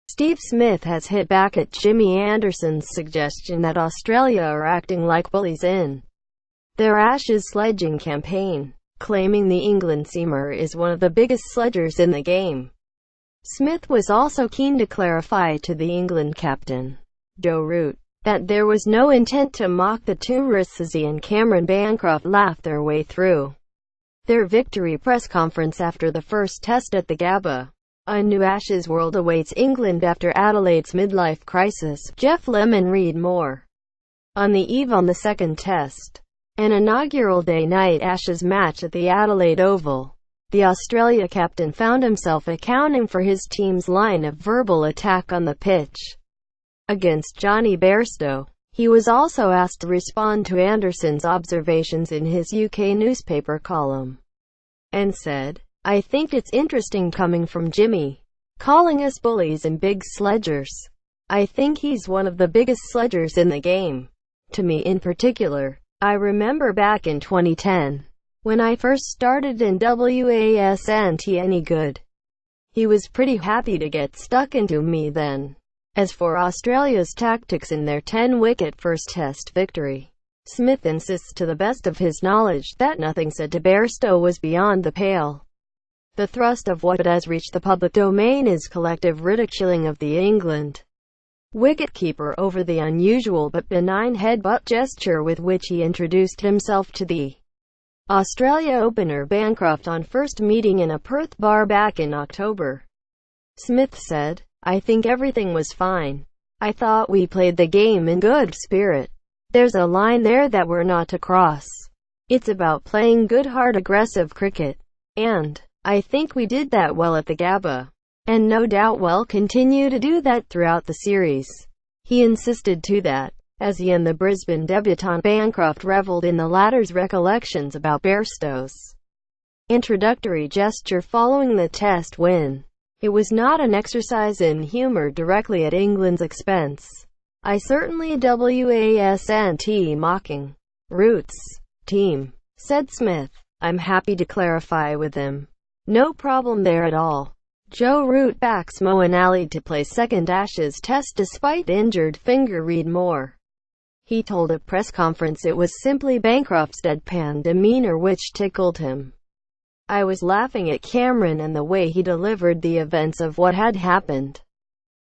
Steve Smith has hit back at Jimmy Anderson's suggestion that Australia are acting like bullies in their Ashes sledging campaign, claiming the England seamer is one of the biggest sledgers in the game. Smith was also keen to clarify to the England captain, Joe Root, that there was no intent to mock the tourists as he and Cameron Bancroft laughed their way through their victory press conference after the first test at the Gabba. A new Ashes world awaits England after Adelaide's midlife crisis. Jeff Lemon read more. On the eve on the second test, an inaugural day-night Ashes match at the Adelaide Oval, the Australia captain found himself accounting for his team's line of verbal attack on the pitch against Johnny Bairstow. He was also asked to respond to Anderson's observations in his UK newspaper column, and said, "I think it's interesting coming from Jimmy, calling us bullies and big sledgers. I think he's one of the biggest sledgers in the game. To me in particular, I remember back in 2010, when I first started in WASNT any good. He was pretty happy to get stuck into me then." As for Australia's tactics in their 10-wicket first test victory, Smith insists to the best of his knowledge that nothing said to Bairstow was beyond the pale. The thrust of what has reached the public domain is collective ridiculing of the England wicketkeeper over the unusual but benign headbutt gesture with which he introduced himself to the Australia opener Bancroft on first meeting in a Perth bar back in October. Smith said, "I think everything was fine. I thought we played the game in good spirit. There's a line there that we're not to cross. It's about playing good hard aggressive cricket. And I think we did that well at the Gabba, and no doubt will continue to do that throughout the series." He insisted too that, as he and the Brisbane debutant Bancroft revelled in the latter's recollections about Bairstow's introductory gesture following the Test win, it was not an exercise in humour directly at England's expense. "I certainly wasn't mocking Root's team," said Smith. "I'm happy to clarify with him. No problem there at all." Joe Root backs Moeen Ali to play second Ashes test despite injured finger. Read more. He told a press conference it was simply Bancroft's deadpan demeanour which tickled him. "I was laughing at Cameron and the way he delivered the events of what had happened."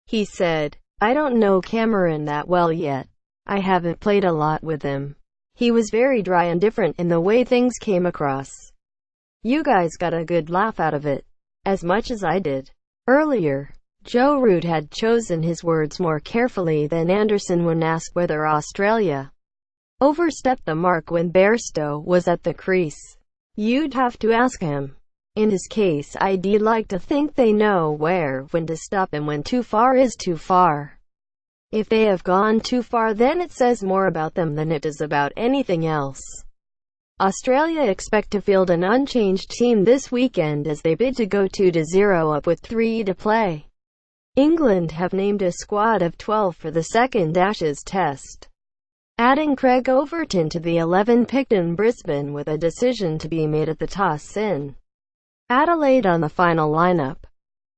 He said, "I don't know Cameron that well yet. I haven't played a lot with him. He was very dry and different in the way things came across. You guys got a good laugh out of it, as much as I did." Earlier, Joe Root had chosen his words more carefully than Anderson when asked whether Australia overstepped the mark when Bairstow was at the crease. "You'd have to ask him. In his case, I'd like to think they know when to stop and when too far is too far. If they have gone too far, then it says more about them than it does about anything else." Australia expect to field an unchanged team this weekend as they bid to go 2-0 up with 3 to play. England have named a squad of 12 for the second Ashes test, adding Craig Overton to the 11 picked in Brisbane with a decision to be made at the toss in Adelaide on the final lineup.